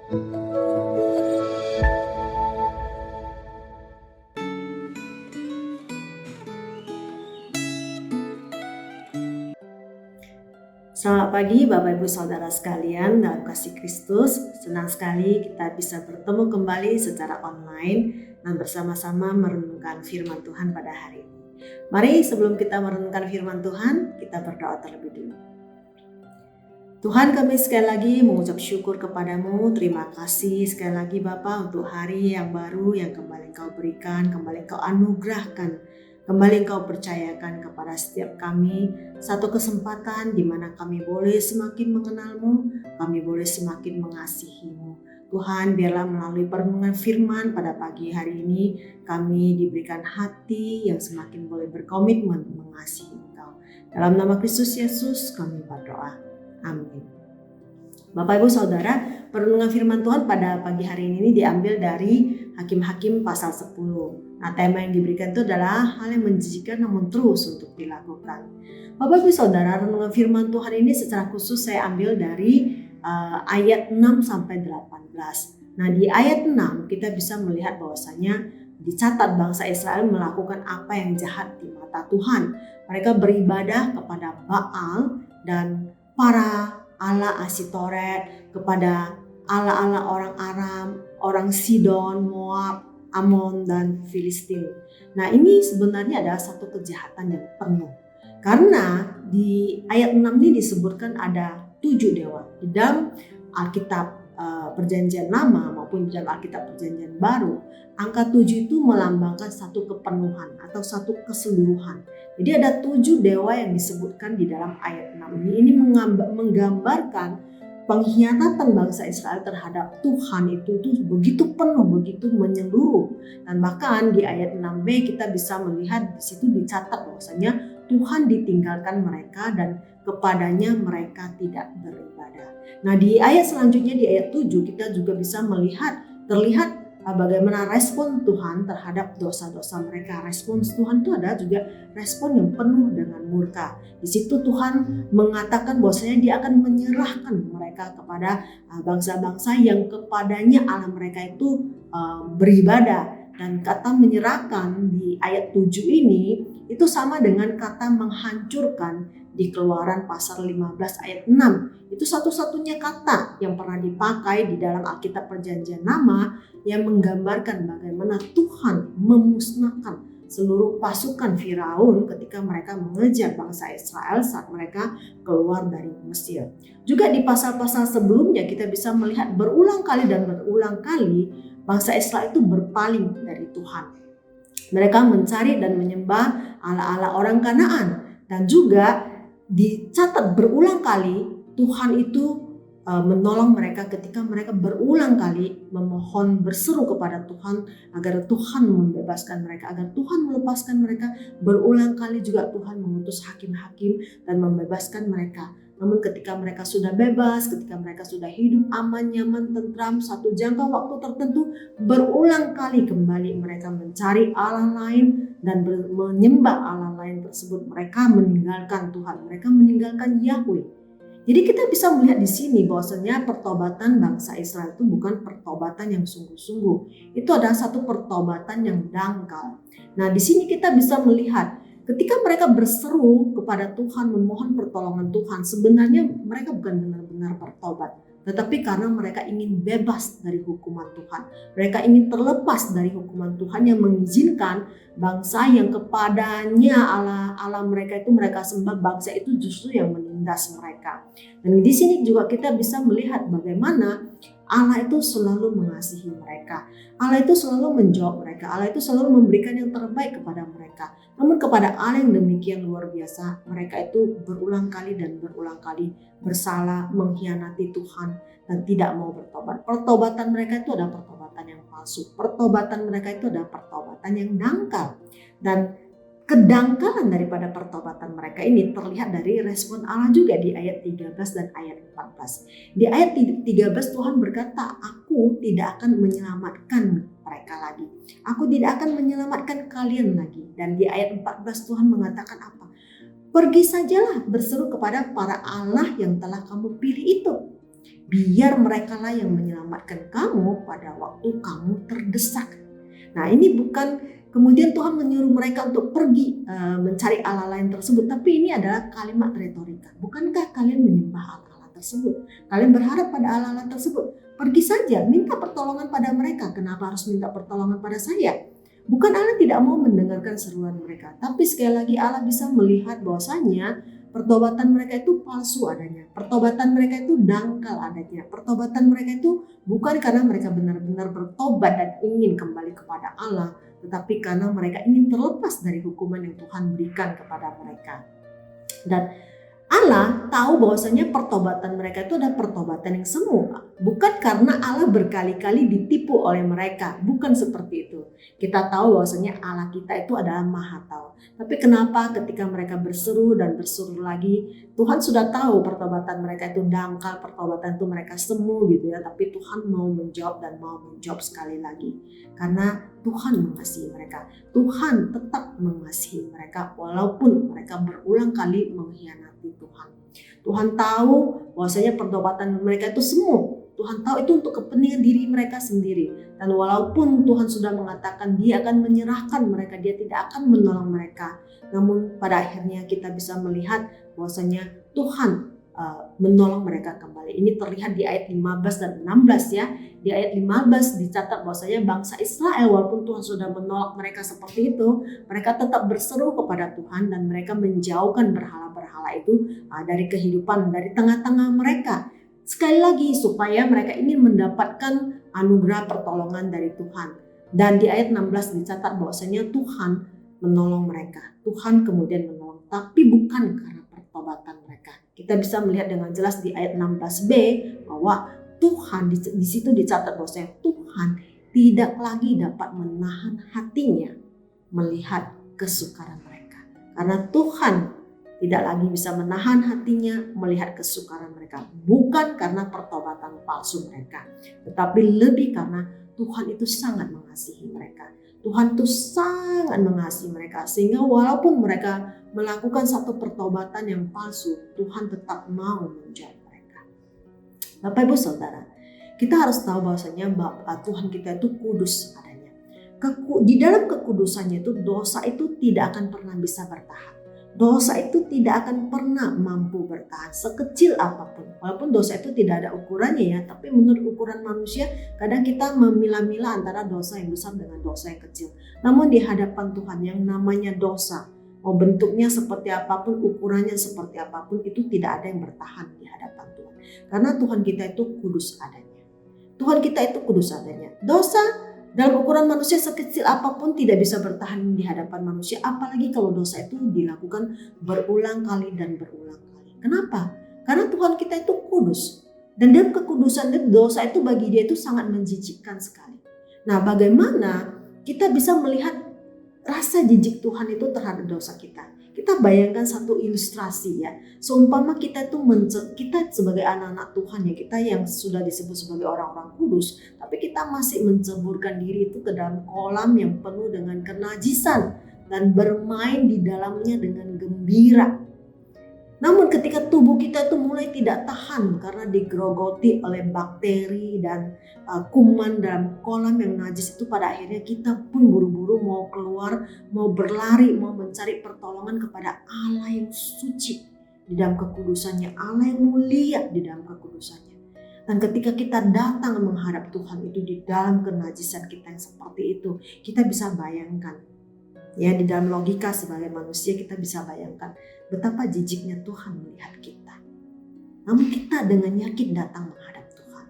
Selamat pagi Bapak Ibu Saudara sekalian dalam kasih Kristus. Senang sekali kita bisa bertemu kembali secara online dan bersama-sama merenungkan firman Tuhan pada hari ini. Mari sebelum kita merenungkan firman Tuhan, kita berdoa terlebih dulu. Tuhan, kami sekali lagi mengucap syukur kepadamu. Terima kasih sekali lagi Bapa untuk hari yang baru yang kembali Engkau berikan, kembali Engkau anugerahkan, kembali Engkau percayakan kepada setiap kami satu kesempatan di mana kami boleh semakin mengenal-Mu, kami boleh semakin mengasihi-Mu. Tuhan, biarlah melalui perenungan firman pada pagi hari ini kami diberikan hati yang semakin boleh berkomitmen mengasihi Engkau. Dalam nama Kristus Yesus kami berdoa. Amin. Bapak Ibu Saudara, perenungan firman Tuhan pada pagi hari ini diambil dari Hakim-Hakim pasal 10. Nah, tema yang diberikan itu adalah hal yang menjijikan namun terus untuk dilakukan. Bapak Ibu Saudara, renungan firman Tuhan ini secara khusus saya ambil dari ayat 6 sampai 18. Nah, di ayat 6 kita bisa melihat bahwasanya dicatat bangsa Israel melakukan apa yang jahat di mata Tuhan. Mereka beribadah kepada Baal dan para Allah Asitoret, kepada Allah-Allah orang Aram, orang Sidon, Moab, Amon, dan Filistin. Nah, ini sebenarnya adalah satu kejahatan yang penuh. Karena di ayat 6 ini disebutkan ada 7 dewa. Di dalam Alkitab Perjanjian Lama maupun di dalam Alkitab Perjanjian Baru, angka 7 itu melambangkan satu kepenuhan atau satu keseluruhan. Jadi ada 7 dewa yang disebutkan di dalam ayat 6 ini. Ini menggambarkan pengkhianatan bangsa Israel terhadap Tuhan itu begitu penuh, begitu menyeluruh. Dan bahkan di ayat 6b kita bisa melihat di situ dicatat bahwasanya Tuhan ditinggalkan mereka dan kepadanya mereka tidak beribadah. Nah, di ayat selanjutnya di ayat 7 kita juga bisa terlihat bagaimana respon Tuhan terhadap dosa-dosa mereka. Respons Tuhan itu adalah juga respon yang penuh dengan murka. Di situ Tuhan mengatakan bahwasanya Dia akan menyerahkan mereka kepada bangsa-bangsa yang kepadanya Allah mereka itu beribadah. Dan kata menyerahkan di ayat 7 ini itu sama dengan kata menghancurkan di Keluaran pasal 15 ayat 6. Itu satu-satunya kata yang pernah dipakai di dalam Alkitab Perjanjian Lama yang menggambarkan bagaimana Tuhan memusnahkan seluruh pasukan Firaun ketika mereka mengejar bangsa Israel saat mereka keluar dari Mesir. Juga di pasal-pasal sebelumnya kita bisa melihat berulang kali bangsa Israel itu berpaling dari Tuhan. Mereka mencari dan menyembah Allah-Allah orang Kanaan. Dan juga dicatat berulang kali Tuhan itu menolong mereka ketika mereka berulang kali memohon berseru kepada Tuhan agar Tuhan membebaskan mereka, agar Tuhan melepaskan mereka. Berulang kali juga Tuhan mengutus hakim-hakim dan membebaskan mereka. Namun ketika mereka sudah bebas, ketika mereka sudah hidup aman, nyaman, tentram satu jangka waktu tertentu, berulang kali kembali mereka mencari Allah lain dan menyembah Allah lain tersebut. Mereka meninggalkan Tuhan, mereka meninggalkan Yahweh. Jadi kita bisa melihat di sini bahwasanya pertobatan bangsa Israel itu bukan pertobatan yang sungguh-sungguh. Itu adalah satu pertobatan yang dangkal. Nah, di sini kita bisa melihat ketika mereka berseru kepada Tuhan, memohon pertolongan Tuhan, sebenarnya mereka bukan benar-benar bertobat, tetapi karena mereka ingin bebas dari hukuman Tuhan. Mereka ingin terlepas dari hukuman Tuhan yang mengizinkan bangsa yang kepadanya Allah mereka itu mereka sembah, bangsa itu justru yang menindas mereka. Dan di sini juga kita bisa melihat bagaimana Allah itu selalu mengasihi mereka. Allah itu selalu menjawab mereka. Allah itu selalu memberikan yang terbaik kepada mereka. Namun kepada Allah yang demikian luar biasa, mereka itu berulang kali bersalah, mengkhianati Tuhan dan tidak mau bertobat. Pertobatan mereka itu adalah pertobatan yang palsu. Pertobatan mereka itu adalah pertobatan yang dangkal. Dan kedangkalan daripada pertobatan mereka ini terlihat dari respon Allah juga di ayat 13 dan ayat 14. Di ayat 13 Tuhan berkata, "Aku tidak akan menyelamatkan mereka lagi. Aku tidak akan menyelamatkan kalian lagi." Dan di ayat 14 Tuhan mengatakan apa? "Pergi sajalah berseru kepada para Allah yang telah kamu pilih itu." biar merekalah yang menyelamatkan kamu pada waktu kamu terdesak. Nah, ini bukan kemudian Tuhan menyuruh mereka untuk pergi mencari Allah lain tersebut, tapi ini adalah kalimat retorika. Bukankah kalian menyembah Allah tersebut? Kalian berharap pada Allah tersebut? Pergi saja, minta pertolongan pada mereka. Kenapa harus minta pertolongan pada saya? Bukan Allah tidak mau mendengarkan seruan mereka, tapi sekali lagi Allah bisa melihat bahwasanya pertobatan mereka itu palsu adanya. Pertobatan mereka itu dangkal adanya. Pertobatan mereka itu bukan karena mereka benar-benar bertobat dan ingin kembali kepada Allah, tetapi karena mereka ingin terlepas dari hukuman yang Tuhan berikan kepada mereka. Dan Allah tahu bahwasanya pertobatan mereka itu adalah pertobatan yang semu. Bukan karena Allah berkali-kali ditipu oleh mereka. Bukan seperti itu. Kita tahu bahwasanya Allah kita itu adalah Maha Tahu. Tapi kenapa ketika mereka berseru dan berseru lagi, Tuhan sudah tahu pertobatan mereka itu dangkal, pertobatan itu mereka semu gitu ya. Tapi Tuhan mau menjawab dan mau menjawab sekali lagi. Karena Tuhan mengasihi mereka. Tuhan tetap mengasihi mereka walaupun mereka berulang kali mengkhianati Tuhan. Tuhan tahu bahwasanya pertobatan mereka itu semu. Tuhan tahu itu untuk kepentingan diri mereka sendiri. Dan walaupun Tuhan sudah mengatakan Dia akan menyerahkan mereka, Dia tidak akan menolong mereka. Namun pada akhirnya kita bisa melihat bahwasanya Tuhan menolong mereka kembali. Ini terlihat di ayat 15 dan 16 ya. Di ayat 15 dicatat bahwasanya bangsa Israel walaupun Tuhan sudah menolak mereka seperti itu, mereka tetap berseru kepada Tuhan dan mereka menjauhkan berhala-berhala itu dari kehidupan, dari tengah-tengah mereka. Sekali lagi supaya mereka ingin mendapatkan anugerah pertolongan dari Tuhan. Dan di ayat 16 dicatat bahwasanya Tuhan menolong mereka. Tuhan kemudian menolong, tapi bukan karena pertobatan mereka. Kita bisa melihat dengan jelas di ayat 16b bahwa Tuhan di situ dicatat bahwasanya Tuhan tidak lagi dapat menahan hatinya melihat kesukaran mereka. Karena Tuhan tidak lagi bisa menahan hatinya melihat kesukaran mereka. Bukan karena pertobatan palsu mereka, tetapi lebih karena Tuhan itu sangat mengasihi mereka. Tuhan itu sangat mengasihi mereka sehingga walaupun mereka melakukan satu pertobatan yang palsu, Tuhan tetap mau menjawab mereka. Bapak Ibu Saudara, kita harus tahu bahwasanya Tuhan kita itu kudus adanya. Di dalam kekudusannya itu dosa itu tidak akan pernah bisa bertahan. Dosa itu tidak akan pernah mampu bertahan sekecil apapun. Walaupun dosa itu tidak ada ukurannya ya, tapi menurut ukuran manusia kadang kita memilah-milah antara dosa yang besar dengan dosa yang kecil. Namun di hadapan Tuhan yang namanya dosa, mau bentuknya seperti apapun, ukurannya seperti apapun, itu tidak ada yang bertahan di hadapan Tuhan. Karena Tuhan kita itu kudus adanya. Tuhan kita itu kudus adanya. Dosa dalam ukuran manusia sekecil apapun tidak bisa bertahan di hadapan manusia, apalagi kalau dosa itu dilakukan berulang kali dan berulang kali. Kenapa? Karena Tuhan kita itu kudus. Dan dalam kekudusan itu, dosa itu bagi Dia itu sangat menjijikkan sekali. Nah, bagaimana kita bisa melihat rasa jijik Tuhan itu terhadap dosa kita? Kita bayangkan satu ilustrasi ya. Seumpama kita sebagai anak-anak Tuhan ya, kita yang sudah disebut sebagai orang-orang kudus, tapi kita masih menceburkan diri itu ke dalam kolam yang penuh dengan kenajisan dan bermain di dalamnya dengan gembira. Namun ketika tubuh kita itu mulai tidak tahan karena digerogoti oleh bakteri dan kuman dalam kolam yang najis itu, pada akhirnya kita pun buru-buru mau keluar, mau berlari, mau mencari pertolongan kepada Allah yang suci di dalam kekudusannya, Allah yang mulia di dalam kekudusannya. Dan ketika kita datang menghadap Tuhan itu di dalam kenajisan kita yang seperti itu, kita bisa bayangkan ya, di dalam logika sebagai manusia kita bisa bayangkan betapa jijiknya Tuhan melihat kita. Namun kita dengan yakin datang menghadap Tuhan.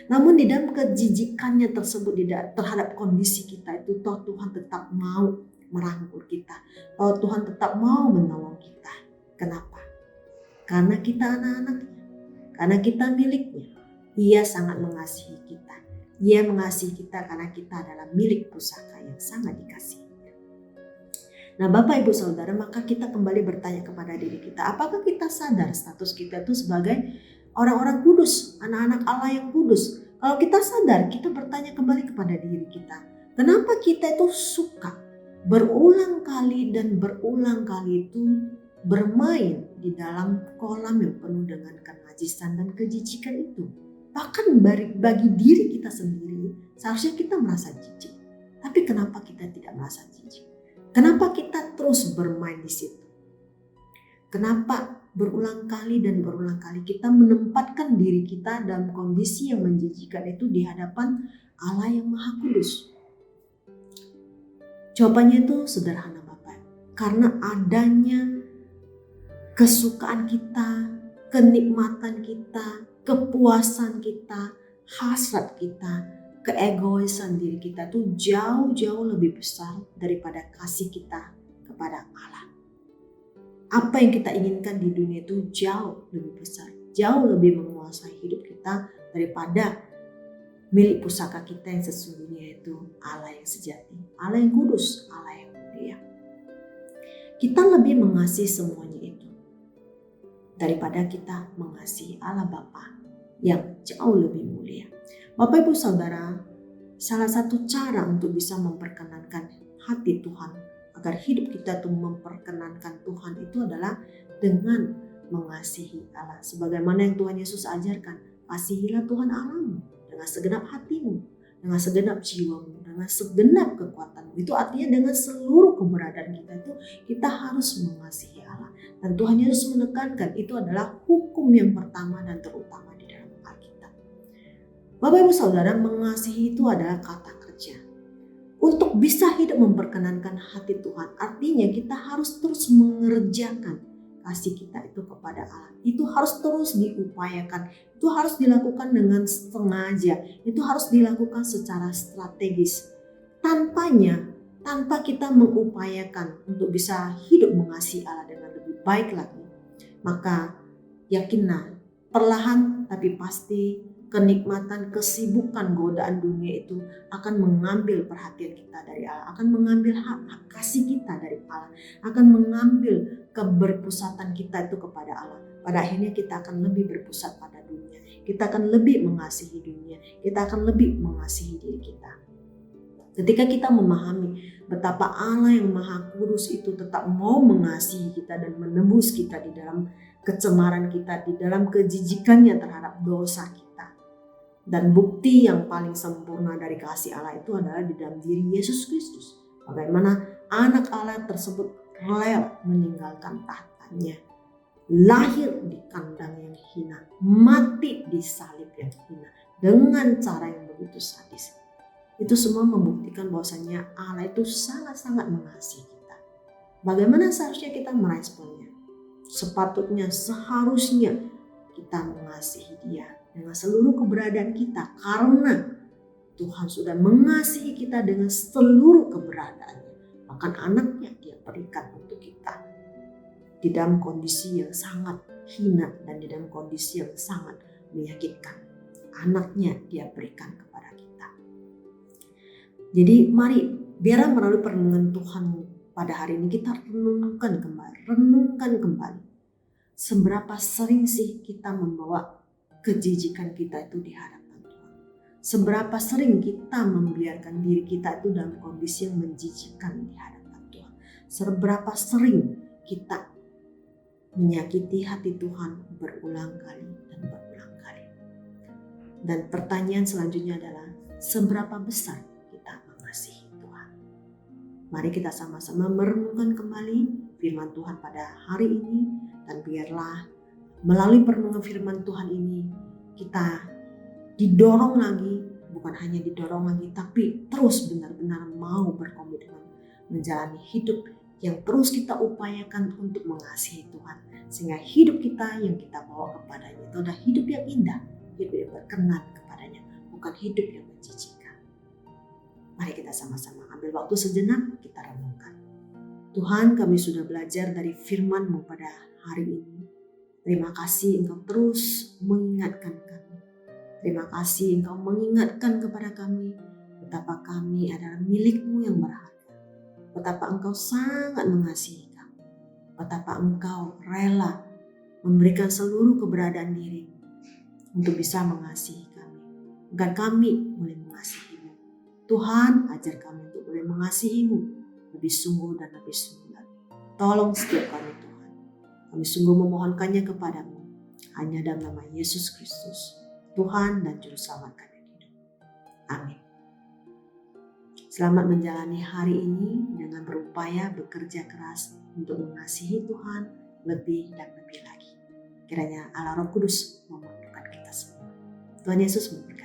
Namun di dalam kejijikannya tersebut terhadap kondisi kita itu, toh Tuhan tetap mau merangkul kita. Toh Tuhan tetap mau menolong kita. Kenapa? Karena kita anak-anaknya. Karena kita miliknya. Ia sangat mengasihi kita. Ia mengasihi kita karena kita adalah milik pusaka yang sangat dikasihi. Nah, Bapak Ibu Saudara, maka kita kembali bertanya kepada diri kita, apakah kita sadar status kita itu sebagai orang-orang kudus, anak-anak Allah yang kudus? Kalau kita sadar, kita bertanya kembali kepada diri kita, kenapa kita itu suka berulang kali itu bermain di dalam kolam yang penuh dengan kenajisan dan kejijikan itu? Bahkan bagi diri kita sendiri, seharusnya kita merasa jijik. Tapi kenapa kita tidak merasa jijik? Kenapa kita terus bermain di situ? Kenapa berulang kali dan berulang kali kita menempatkan diri kita dalam kondisi yang menjijikkan itu di hadapan Allah yang Maha Kudus? Jawabannya itu sederhana Bapak. Karena adanya kesukaan kita, kenikmatan kita, kepuasan kita, hasrat kita, keegoisan diri kita itu jauh-jauh lebih besar daripada kasih kita kepada Allah. Apa yang kita inginkan di dunia itu jauh lebih besar, jauh lebih menguasai hidup kita daripada milik pusaka kita yang sesungguhnya itu Allah yang sejati, Allah yang kudus, Allah yang mulia. Kita lebih mengasihi semuanya itu daripada kita mengasihi Allah Bapa yang jauh lebih mulia. Bapak Ibu Saudara, salah satu cara untuk bisa memperkenankan hati Tuhan agar hidup kita tuh memperkenankan Tuhan itu adalah dengan mengasihi Allah. Sebagaimana yang Tuhan Yesus ajarkan, kasihilah Tuhan Allahmu dengan segenap hatimu, dengan segenap jiwamu, dengan segenap kekuatanmu. Itu artinya dengan seluruh keberadaan kita itu kita harus mengasihi Allah. Dan Tuhan Yesus menekankan itu adalah hukum yang pertama dan terutama di dalam Alkitab. Bapak Ibu Saudara, mengasihi itu adalah kata kerja. Untuk bisa hidup memperkenankan hati Tuhan, artinya kita harus terus mengerjakan kasih kita itu kepada Allah. Itu harus terus diupayakan, itu harus dilakukan dengan sengaja, itu harus dilakukan secara strategis. Tanpa kita mengupayakan untuk bisa hidup mengasihi Allah dengan lebih baik lagi, maka yakinlah perlahan tapi pasti kenikmatan, kesibukan, godaan dunia itu akan mengambil perhatian kita dari Allah, akan mengambil hak kasih kita dari Allah, akan mengambil keberpusatan kita itu kepada Allah. Pada akhirnya kita akan lebih berpusat pada dunia, kita akan lebih mengasihi dunia, kita akan lebih mengasihi diri kita. Ketika kita memahami betapa Allah yang Maha Kudus itu tetap mau mengasihi kita dan menebus kita di dalam kecemaran kita, di dalam kejijikannya terhadap dosa kita. Dan bukti yang paling sempurna dari kasih Allah itu adalah di dalam diri Yesus Kristus. Bagaimana anak Allah tersebut rela meninggalkan tahtanya, lahir di kandang yang hina, mati di salib yang hina dengan cara yang begitu sadis. Itu semua membuktikan bahwasanya Allah itu sangat-sangat mengasihi kita. Bagaimana seharusnya kita meresponnya? Sepatutnya, seharusnya kita mengasihi Dia dengan seluruh keberadaan kita, karena Tuhan sudah mengasihi kita dengan seluruh keberadaannya. Bahkan anaknya Dia berikan untuk kita di dalam kondisi yang sangat hina dan di dalam kondisi yang sangat menyakitkan. Anaknya Dia berikan kepada kita. Jadi mari biarlah melalui perenungan Tuhan pada hari ini kita renungkan kembali. Seberapa sering sih kita membawa kejijikan kita itu di hadapan Tuhan. Seberapa sering kita membiarkan diri kita itu dalam kondisi yang menjijikkan di hadapan Tuhan. Seberapa sering kita menyakiti hati Tuhan berulang kali dan berulang kali. Dan pertanyaan selanjutnya adalah seberapa besar kita mengasihi Tuhan. Mari kita sama-sama merenungkan kembali firman Tuhan pada hari ini, dan biarlah melalui perenungan firman Tuhan ini kita didorong lagi, bukan hanya didorong lagi, tapi terus benar-benar mau berkomitmen menjalani hidup yang terus kita upayakan untuk mengasihi Tuhan. Sehingga hidup kita yang kita bawa kepadanya itu adalah hidup yang indah, hidup yang berkenan kepadanya, bukan hidup yang menjijikkan. Mari kita sama-sama ambil waktu sejenak, kita renungkan. Tuhan, kami sudah belajar dari firman-Mu pada hari ini. Terima kasih Engkau terus mengingatkan kami. Terima kasih Engkau mengingatkan kepada kami betapa kami adalah milik-Mu yang berharga. Betapa Engkau sangat mengasihi kami. Betapa Engkau rela memberikan seluruh keberadaan diri untuk bisa mengasihi kami. Agar kami boleh mengasihi-Mu. Tuhan, ajar kami untuk boleh mengasihi-Mu lebih sungguh dan lebih sungguh lagi. Tolong setiap kami Tuhan. Kami sungguh memohonkannya kepadamu. Hanya dalam nama Yesus Kristus. Tuhan dan Juru Selamat kami hidup. Amin. Selamat menjalani hari ini dengan berupaya bekerja keras untuk mengasihi Tuhan lebih dan lebih lagi. Kiranya Allah Roh Kudus memampukan kita semua. Tuhan Yesus memberkati.